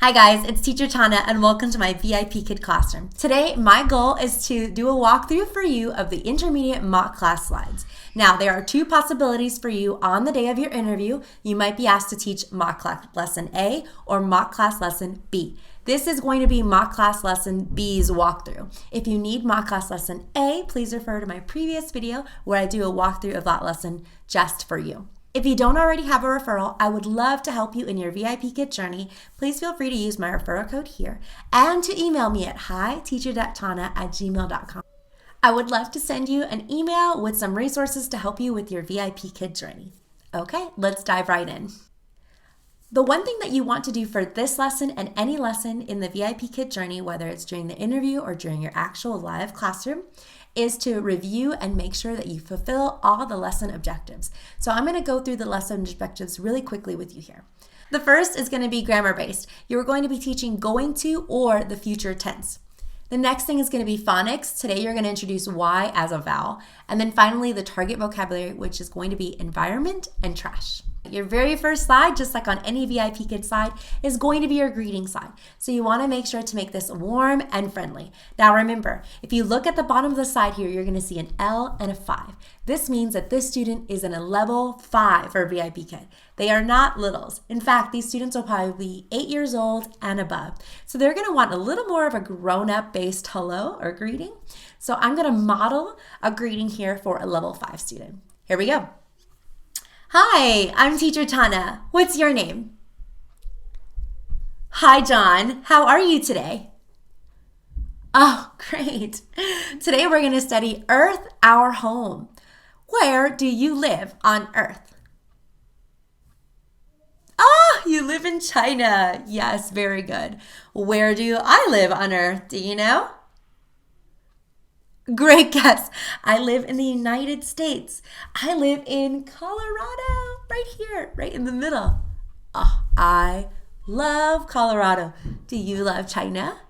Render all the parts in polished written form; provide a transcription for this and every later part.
Hi guys, it's Teacher Tanna and welcome to my VIPKID classroom. Today, my goal is to do a walkthrough for you of the intermediate mock class slides. Now, there are two possibilities for you on the day of your interview. You might be asked to teach mock class lesson A or mock class lesson B. This is going to be mock class lesson B's walkthrough. If you need mock class lesson A, please refer to my previous video where I do a walkthrough of that lesson just for you. If you don't already have a referral, I would love to help you in your VIPKID journey. Please feel free to use my referral code here and to email me at hiteacher.tanna@gmail.com. I would love to send you an email with some resources to help you with your VIPKID journey. Okay, let's dive right in. The one thing that you want to do for this lesson and any lesson in the VIPKID journey, whether it's during the interview or during your actual live classroom, is to review and make sure that you fulfill all the lesson objectives. So I'm going to go through the lesson objectives really quickly with you here. The first is going to be grammar based. You're going to be teaching going to or the future tense. The next thing is going to be phonics. Today you're going to introduce Y as a vowel. And then finally the target vocabulary, which is going to be environment and trash. Your very first slide, just like on any VIPKID slide, is going to be your greeting slide. So you want to make sure to make this warm and friendly. Now remember, if you look at the bottom of the slide here, you're going to see an L and a 5. This means that this student is in a level 5 for VIPKID. They are not littles. In fact, these students will probably be 8 years old and above. So they're going to want a little more of a grown-up based hello or greeting. So I'm going to model a greeting here for a level 5 student. Here we go. Hi, I'm Teacher Tanna. What's your name? Hi, John. How are you today? Oh, great. Today we're going to study Earth, our home. Where do you live on Earth? Oh, you live in China. Yes, very good. Where do I live on Earth? Do you know? Great guess. I live in the United States. I live in Colorado, right here, right in the middle. Oh, I love Colorado. Do you love China?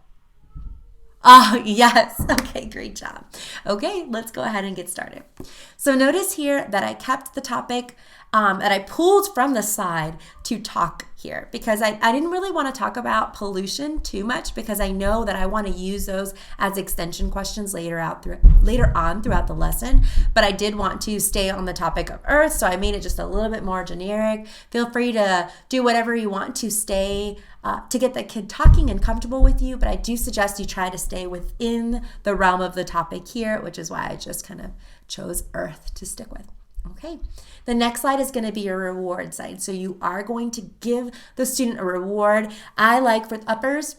Oh, yes. Okay, great job. Okay, let's go ahead and get started. So notice here that I kept the topic that I pulled from the slide to talk here because I didn't really want to talk about pollution too much because I know that I want to use those as extension questions later on throughout the lesson, but I did want to stay on the topic of Earth, so I made it just a little bit more generic. Feel free to do whatever you want to stay to get the kid talking and comfortable with you, but I do suggest you try to stay within the realm of the topic here, which is why I just kind of chose Earth to stick with. Okay, the next slide is going to be your reward slide. So you are going to give the student a reward. I like for uppers,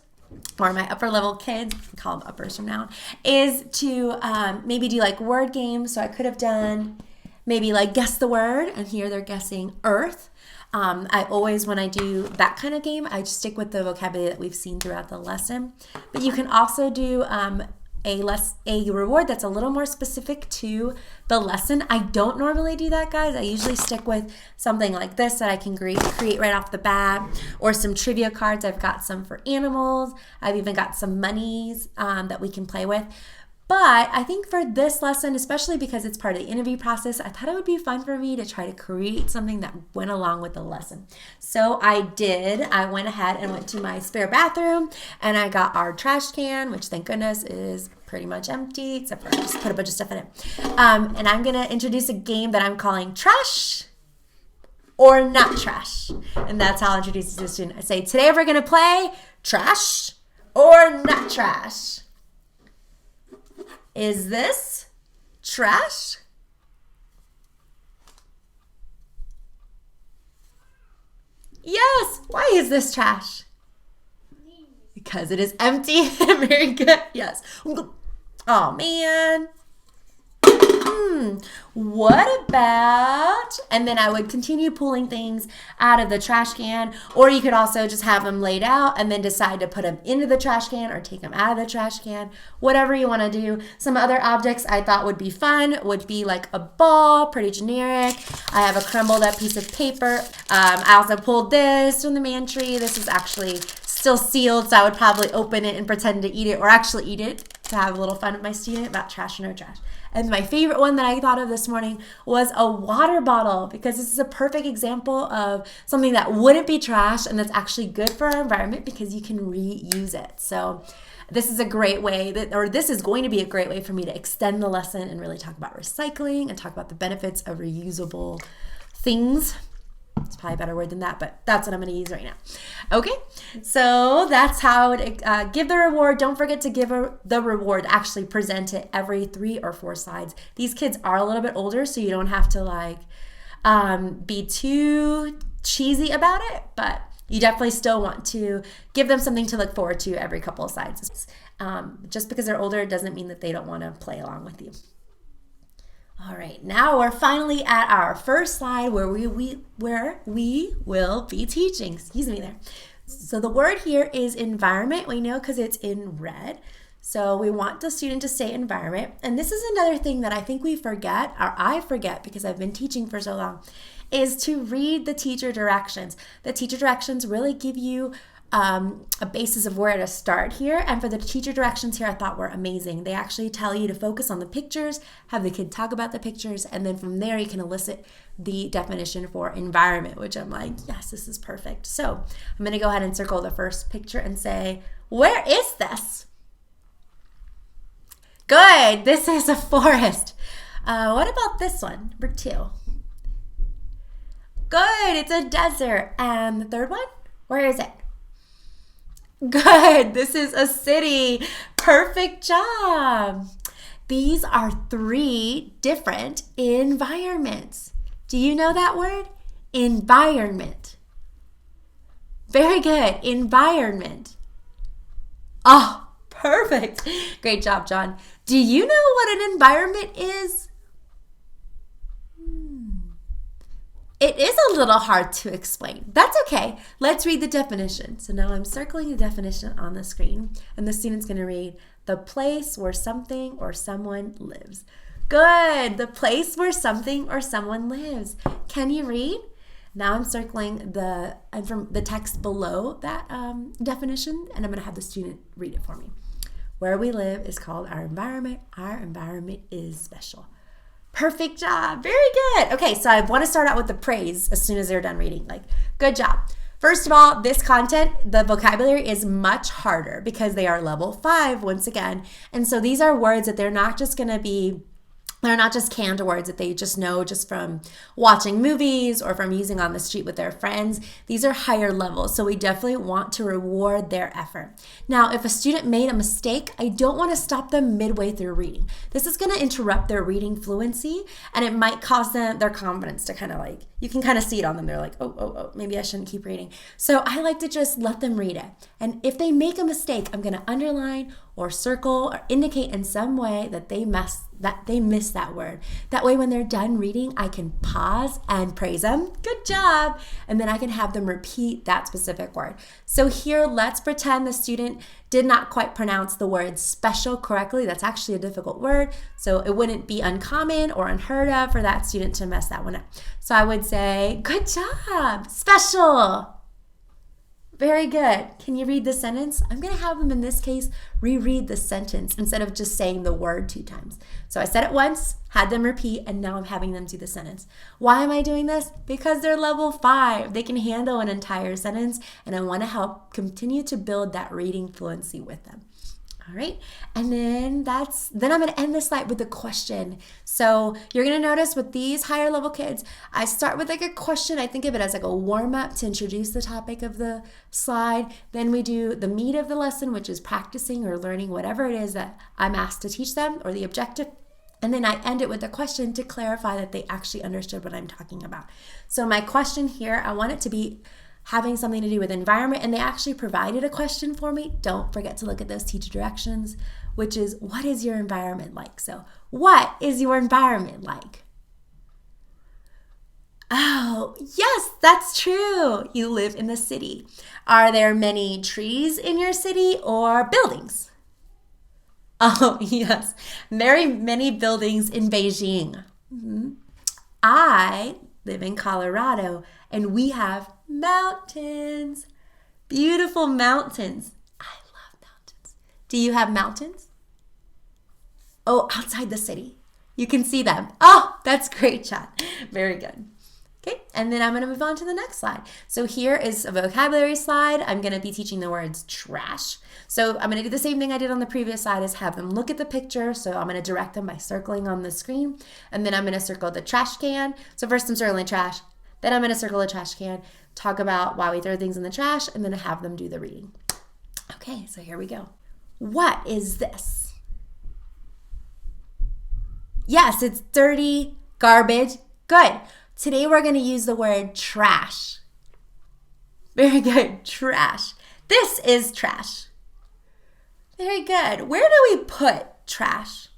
or my upper level kids, we call them uppers from now on, is to maybe do like word games. So I could have done maybe like guess the word, and here they're guessing Earth. I always, when I do that kind of game, I just stick with the vocabulary that we've seen throughout the lesson. But you can also do a reward that's a little more specific to the lesson. I don't normally do that, guys. I usually stick with something like this that I can create right off the bat, or some trivia cards. I've got some for animals. I've even got some monies that we can play with. But I think for this lesson, especially because it's part of the interview process, I thought it would be fun for me to try to create something that went along with the lesson. So I did. I went ahead and went to my spare bathroom and I got our trash can, which thank goodness is pretty much empty, except for I just put a bunch of stuff in it. And I'm going to introduce a game that I'm calling Trash or Not Trash. And that's how I'll introduce it to the student. I say, today we're going to play Trash or Not Trash. Is this trash? Yes. Why is this trash? Because it is empty. Very good. Yes. Oh, man. What about, and then I would continue pulling things out of the trash can, or you could also just have them laid out and then decide to put them into the trash can or take them out of the trash can, whatever you want to do. Some other objects I thought would be fun would be like a ball, pretty generic. I have a crumbled up piece of paper. I also pulled this from the pantry. This is actually still sealed, so I would probably open it and pretend to eat it, or actually eat it. to have a little fun with my student about trash or no trash. And my favorite one that I thought of this morning was a water bottle, because this is a perfect example of something that wouldn't be trash and that's actually good for our environment because you can reuse it. So this is a great way this is going to be a great way for me to extend the lesson and really talk about recycling and talk about the benefits of reusable things. It's probably a better word than that, but that's what I'm going to use right now. Okay, so that's how I would give the reward. Don't forget to give the reward. Actually present it every 3 or 4 slides. These kids are a little bit older, so you don't have to be too cheesy about it, but you definitely still want to give them something to look forward to every couple of slides. Just because they're older doesn't mean that they don't want to play along with you. All right, now we're finally at our first slide where we will be teaching. Excuse me there. So the word here is environment. We know because it's in red. So we want the student to say environment. And this is another thing that I think we forget, or I forget because I've been teaching for so long, is to read the teacher directions. The teacher directions really give you a basis of where to start here. And for the teacher directions here, I thought were amazing. They actually tell you to focus on the pictures, have the kid talk about the pictures, and then from there you can elicit the definition for environment, which I'm like, yes, this is perfect. So I'm going to go ahead and circle the first picture and say, where is this? Good, this is a forest. What about this one, number 2? Good, it's a desert. And the third one, where is it? Good, this is a city. Perfect job. These are 3 different environments. Do you know that word? Environment. Very good, environment. Oh, perfect. Great job, John. Do you know what an environment is? It is a little hard to explain. That's okay. Let's read the definition. So now I'm circling the definition on the screen, and the student's going to read the place where something or someone lives. Good. The place where something or someone lives. Can you read? Now I'm circling the text below that definition, and I'm going to have the student read it for me. Where we live is called our environment. Our environment is special. Perfect job. Very good. Okay, so I want to start out with the praise as soon as they're done reading. Good job. First of all, this content, the vocabulary is much harder because they are level 5 once again. And so these are words that they're not just canned words that they just know just from watching movies or from using on the street with their friends. These are higher levels, so we definitely want to reward their effort. Now, if a student made a mistake, I don't want to stop them midway through reading. This is going to interrupt their reading fluency, and it might cause their confidence to you can kind of see it on them. They're like, oh, maybe I shouldn't keep reading. So I like to just let them read it. And if they make a mistake, I'm going to underline or circle or indicate in some way that they missed that word. That way when they're done reading, I can pause and praise them. Good job. And then I can have them repeat that specific word. So here, let's pretend the student did not quite pronounce the word special correctly. That's actually a difficult word. So it wouldn't be uncommon or unheard of for that student to mess that one up. So I would say, good job, special. Very good. Can you read the sentence? I'm going to have them, in this case, reread the sentence instead of just saying the word 2 times. So I said it once, had them repeat, and now I'm having them do the sentence. Why am I doing this? Because they're level 5. They can handle an entire sentence, and I want to help continue to build that reading fluency with them. All right, and then I'm going to end this slide with a question. So you're going to notice with these higher level kids, I start with a question. I think of it as a warm up to introduce the topic of the slide. Then we do the meat of the lesson, which is practicing or learning whatever it is that I'm asked to teach them or the objective. And then I end it with a question to clarify that they actually understood what I'm talking about. So my question here, I want it to be having something to do with environment, and they actually provided a question for me. Don't forget to look at those teacher directions, which is, what is your environment like? So what is your environment like? Oh, yes, that's true. You live in the city. Are there many trees in your city or buildings? Oh, yes, very many buildings in Beijing. Mm-hmm. I live in Colorado, and we have mountains. Beautiful mountains. I love mountains. Do you have mountains? Oh, outside the city. You can see them. Oh, that's great, chat. Very good. Okay, and then I'm going to move on to the next slide. So here is a vocabulary slide. I'm going to be teaching the words trash. So I'm going to do the same thing I did on the previous slide, is have them look at the picture. So I'm going to direct them by circling on the screen, and then I'm going to circle the trash can. So first I'm circling trash, then I'm going to circle the trash can, talk about why we throw things in the trash, and then have them do the reading. Okay, so here we go. What is this? Yes, it's dirty, garbage. Good. Today we're going to use the word trash. Very good, trash. This is trash. Very good. Where do we put trash?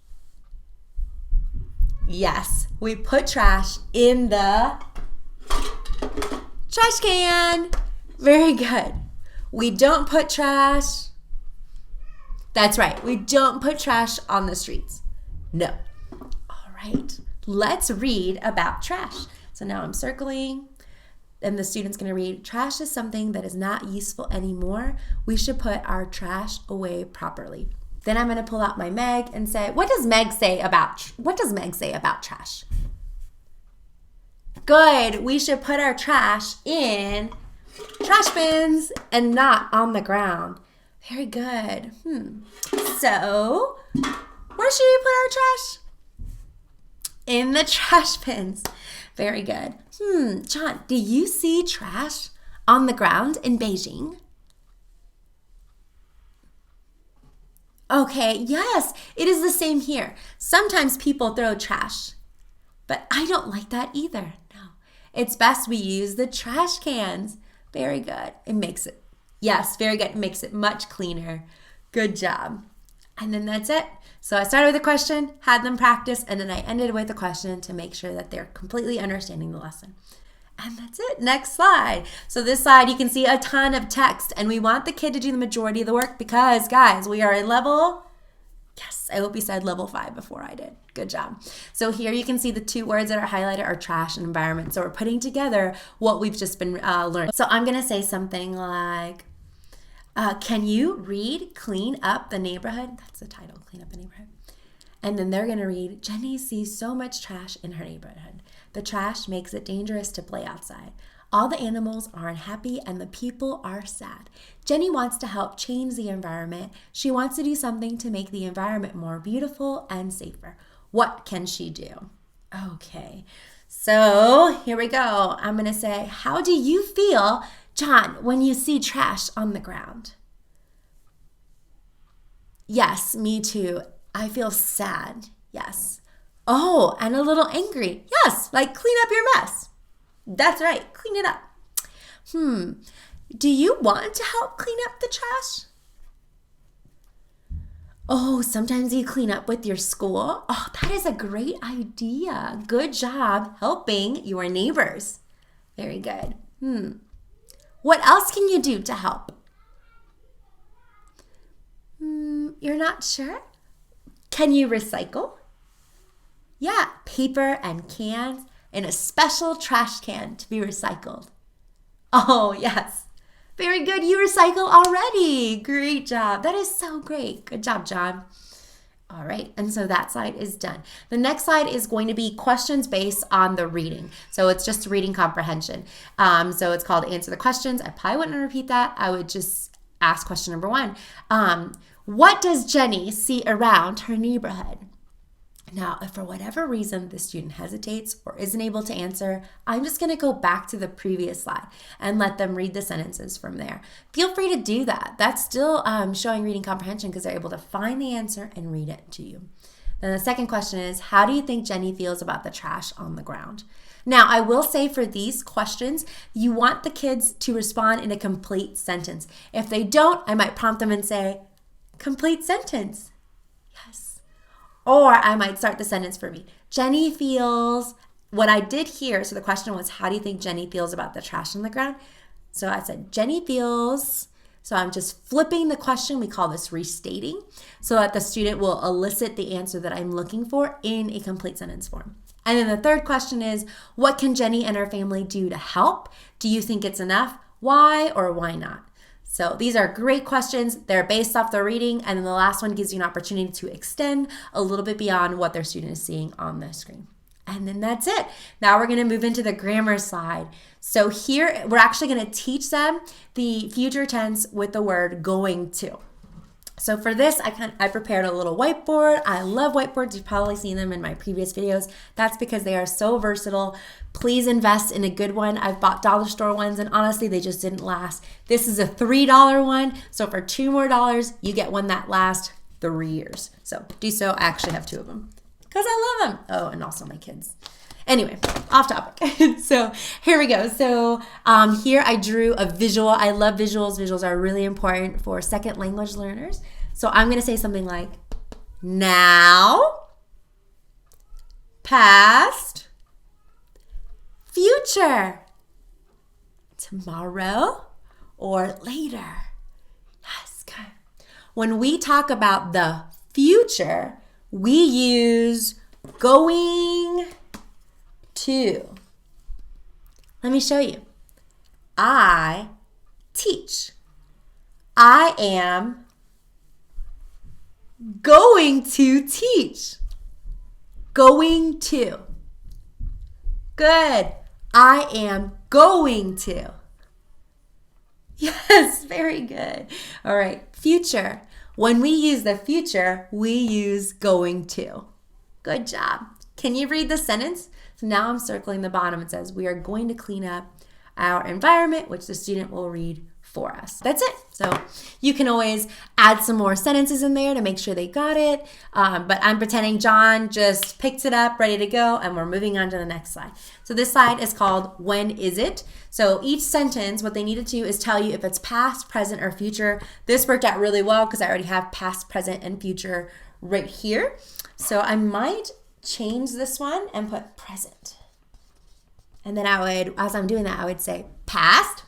Yes, we put trash in the trash can. Very good. We don't put trash. That's right, we don't put trash on the streets. No. All right, let's read about trash. So now I'm circling, and the student's going to read, trash is something that is not useful anymore. We should put our trash away properly. Then I'm going to pull out my Meg and say, what does Meg say about trash? Good. We should put our trash in trash bins and not on the ground. Very good. So, where should we put our trash? In the trash bins. Very good. John, do you see trash on the ground in Beijing? Okay, yes, it is the same here. Sometimes people throw trash, but I don't like that either. No, it's best we use the trash cans. Very good. It makes it, yes, very good. It makes it much cleaner. Good job. And then that's it. So I started with a question, had them practice, and then I ended with a question to make sure that they're completely understanding the lesson. And that's it. Next slide. So this slide, you can see a ton of text, and we want the kid to do the majority of the work because, guys, we are in level, yes, I hope you said level 5 before I did. Good job. So here you can see the two words that are highlighted are trash and environment. So we're putting together what we've just been learning. So I'm going to say something like, can you read Clean Up the Neighborhood? That's the title, Clean Up the Neighborhood. And then they're going to read, Jenny sees so much trash in her neighborhood. The trash makes it dangerous to play outside. All the animals are unhappy and the people are sad. Jenny wants to help change the environment. She wants to do something to make the environment more beautiful and safer. What can she do? Okay, so here we go. I'm going to say, how do you feel, John, when you see trash on the ground? Yes, me too. I feel sad. Yes. Oh, and a little angry. Yes, like clean up your mess. That's right, clean it up. Do you want to help clean up the trash? Oh, sometimes you clean up with your school. Oh, that is a great idea. Good job helping your neighbors. Very good. What else can you do to help? You're not sure? Can you recycle? Yeah, paper and cans in a special trash can to be recycled. Oh, yes. Very good. You recycle already. Great job. That is so great. Good job, John. All right, and so that slide is done. The next slide is going to be questions based on the reading. So it's just reading comprehension. So it's called Answer the Questions. I probably wouldn't repeat that. I would just ask question number 1. What does Jenny see around her neighborhood? Now, if for whatever reason the student hesitates or isn't able to answer, I'm just going to go back to the previous slide and let them read the sentences from there. Feel free to do that. That's still showing reading comprehension because they're able to find the answer and read it to you. Then the second question is, how do you think Jenny feels about the trash on the ground? Now, I will say for these questions, you want the kids to respond in a complete sentence. If they don't, I might prompt them and say, complete sentence. Yes. Or I might start the sentence for me. Jenny feels, what I did here, so the question was, how do you think Jenny feels about the trash on the ground? So I said, Jenny feels, so I'm just flipping the question. We call this restating, so that the student will elicit the answer that I'm looking for in a complete sentence form. And then the third question is, what can Jenny and her family do to help? Do you think it's enough? Why or why not? So these are great questions. They're based off their reading. And then the last one gives you an opportunity to extend a little bit beyond what their student is seeing on the screen. And then that's it. Now we're going to move into the grammar slide. So here we're actually going to teach them the future tense with the word going to. So for this, I prepared a little whiteboard. I love whiteboards. You've probably seen them in my previous videos. That's because they are so versatile. Please invest in a good one. I've bought dollar store ones, and honestly, they just didn't last. This is a $3 one. So for $2 more, you get one that lasts 3 years. So do so. I actually have 2 of them because I love them. Oh, and also my kids. Anyway, off topic. So here we go. So here I drew a visual. I love visuals. Visuals are really important for second language learners. So I'm going to say something like now, past, future, tomorrow, or later. Yes, good. When we talk about the future, we use going to. Let me show you. I teach. I am going to teach. Going to. Good. I am going to. Yes, very good. All right, future. When we use the future, we use going to. Good job. Can you read the sentence? So now I'm circling the bottom. It says, we are going to clean up our environment, which the student will read for us. That's it. So you can always add some more sentences in there to make sure they got it. But I'm pretending John just picked it up, ready to go, and we're moving on to the next slide. So this slide is called When Is It? So each sentence, what they needed to do is tell you if it's past, present, or future. This worked out really well because I already have past, present, and future right here. So I might change this one and put present. And then I would, as I'm doing that, I would say past,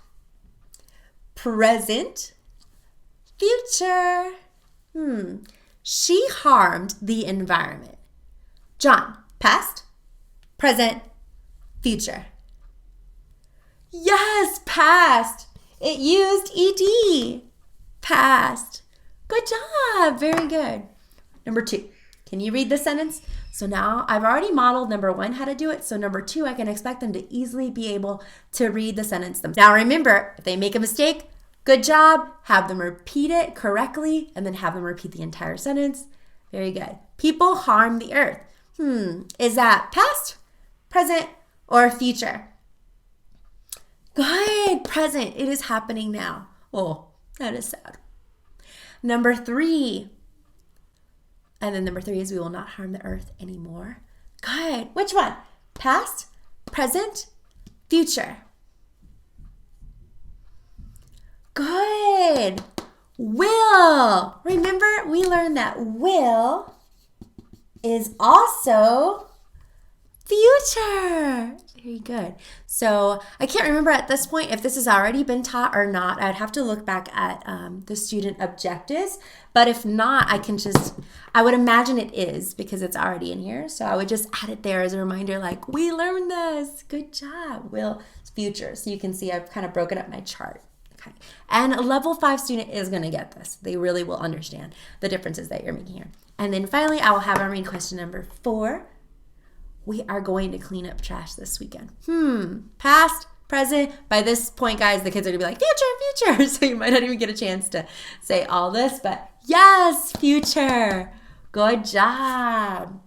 present, future. She harmed the environment. John, past, present, future. Yes, past. It used ed. Past. Good job. Very good. Number 2. Can you read the sentence? So now I've already modeled number 1 how to do it. So number 2, I can expect them to easily be able to read the sentence themselves. Now remember, if they make a mistake, good job. Have them repeat it correctly and then have them repeat the entire sentence. Very good. People harm the earth. Is that past, present, or future? Good. Present. It is happening now. Oh, that is sad. Number 3. And then number 3 is we will not harm the earth anymore. Good. Which one? Past, present, future. Good. Will. Remember, we learned that will is also future. Very good. So I can't remember at this point if this has already been taught or not. I'd have to look back at the student objectives. But if not, I would imagine it is because it's already in here. So I would just add it there as a reminder like, we learned this. Good job. Will, future. So you can see I've kind of broken up my chart. Okay. And a level 5 student is going to get this. They really will understand the differences that you're making here. And then finally, I will have them read question number 4. We are going to clean up trash this weekend. Past, present. By this point, guys, the kids are going to be like, future, future. So you might not even get a chance to say all this, but yes, future. Good job.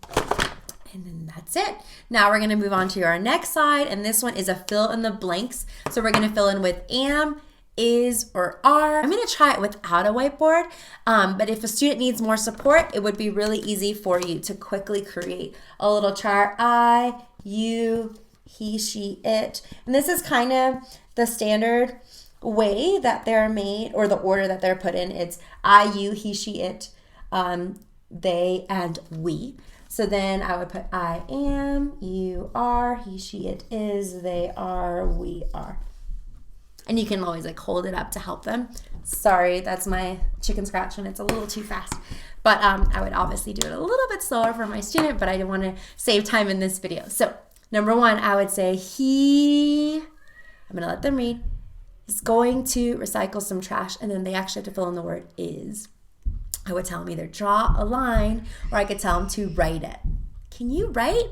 And then that's it. Now we're going to move on to our next slide, and this one is a fill in the blanks. So we're going to fill in with am, is, or are. I'm going to try it without a whiteboard, but if a student needs more support, it would be really easy for you to quickly create a little chart. I, you, he, she, it. And this is kind of the standard way that they're made, or the order that they're put in. It's I, you, he, she, it, they, and we. So then I would put I am, you are, he, she, it is, they are, we are. And you can always like hold it up to help them. Sorry, that's my chicken scratch and it's a little too fast. But I would obviously do it a little bit slower for my student, but I didn't want to save time in this video. So number 1, I would say he, I'm going to let them read. is going to recycle some trash, and then they actually have to fill in the word is, I would tell them either draw a line or I could tell them to write it. Can you write?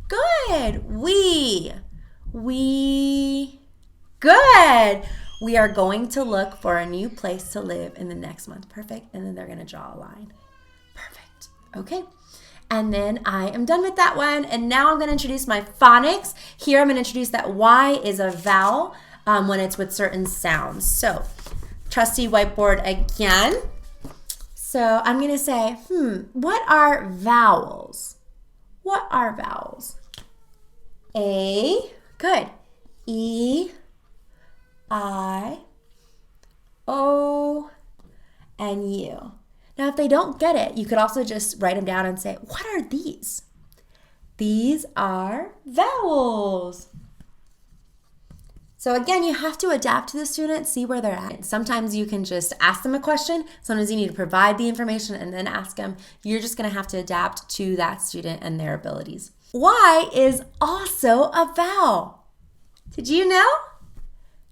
Good. We. Good. We are going to look for a new place to live in the next month. Perfect. And then they're going to draw a line. Perfect. Okay. And then I am done with that one. And now I'm going to introduce my phonics. Here I'm going to introduce that Y is a vowel when it's with certain sounds. So, trusty whiteboard again. So I'm going to say, what are vowels? What are vowels? A, good. E, I, O, and U. Now, if they don't get it, you could also just write them down and say, what are these? These are vowels. So again, you have to adapt to the student, see where they're at. Sometimes you can just ask them a question. Sometimes you need to provide the information and then ask them. You're just going to have to adapt to that student and their abilities. Y is also a vowel. Did you know?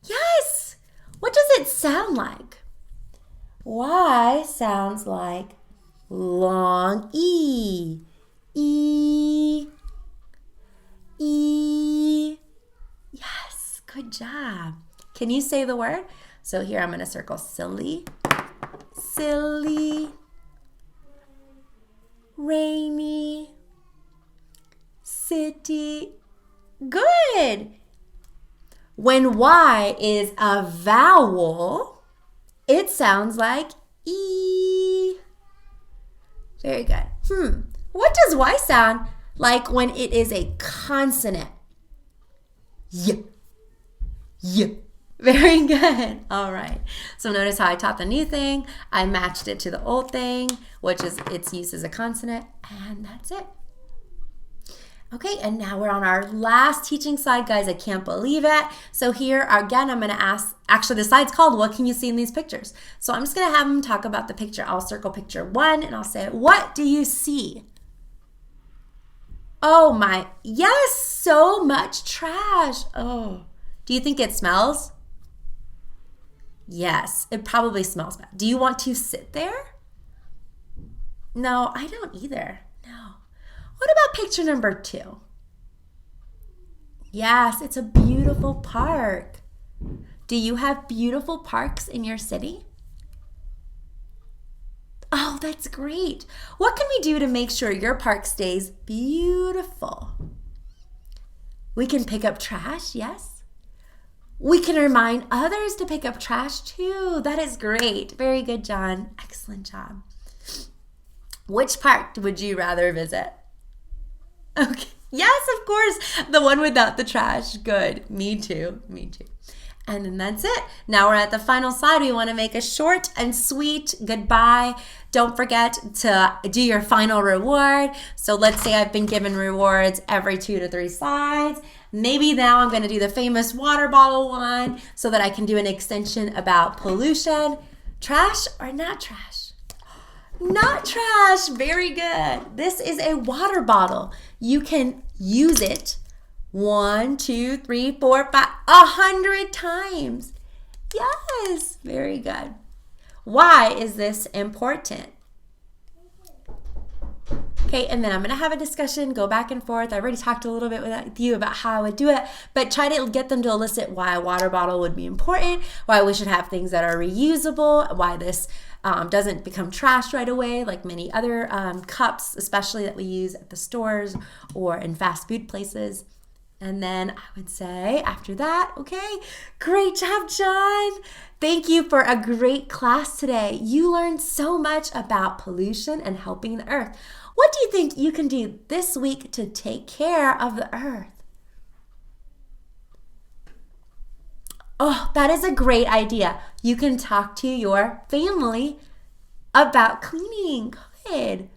Yes. What does it sound like? Y sounds like long E. E. E. Yes, good job. Can you say the word? So here I'm going to circle silly, silly, rainy, city. Good. When Y is a vowel, it sounds like E. Very good. What does Y sound like when it is a consonant? Y. Y. Very good. All right. So notice how I taught the new thing. I matched it to the old thing, which is its use as a consonant, and that's it. Okay, and now we're on our last teaching slide, guys. I can't believe it. So here, again, I'm going to ask, actually the slide's called, what can you see in these pictures? So I'm just going to have them talk about the picture. I'll circle picture 1, and I'll say, what do you see? Oh my, yes, so much trash. Oh, do you think it smells? Yes, it probably smells bad. Do you want to sit there? No, I don't either. No. What about picture number 2? Yes, it's a beautiful park. Do you have beautiful parks in your city? Oh, that's great. What can we do to make sure your park stays beautiful? We can pick up trash, yes. We can remind others to pick up trash too. That is great. Very good, John. Excellent job. Which park would you rather visit? Okay. Yes, of course. The one without the trash. Good. Me too. Me too. And then that's it. Now we're at the final slide. We want to make a short and sweet goodbye. Don't forget to do your final reward. So let's say I've been given rewards every 2 to 3 slides. Maybe now I'm going to do the famous water bottle one so that I can do an extension about pollution. Trash or not trash? Not trash. Very good. This is a water bottle. You can use it 1, 2, 3, 4, 5, 100 times. Yes, very good. Why is this important? Okay, and then I'm going to have a discussion, go back and forth. I already talked a little bit with you about how I would do it, but try to get them to elicit why a water bottle would be important, why we should have things that are reusable, why this doesn't become trash right away like many other cups, especially that we use at the stores or in fast food places. And then I would say after that, okay, great job, John. Thank you for a great class today. You learned so much about pollution and helping the earth. What do you think you can do this week to take care of the earth? Oh, that is a great idea. You can talk to your family about cleaning. Good.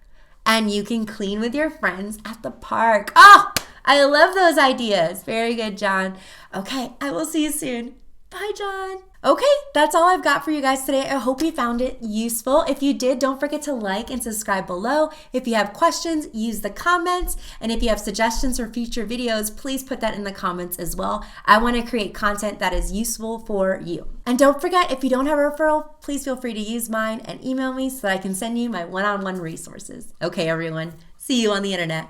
And you can clean with your friends at the park. Oh, I love those ideas. Very good, John. Okay, I will see you soon. Bye, John. Okay, that's all I've got for you guys today. I hope you found it useful. If you did, don't forget to like and subscribe below. If you have questions, use the comments. And if you have suggestions for future videos, please put that in the comments as well. I want to create content that is useful for you. And don't forget, if you don't have a referral, please feel free to use mine and email me so that I can send you my one-on-one resources. Okay, everyone. See you on the internet.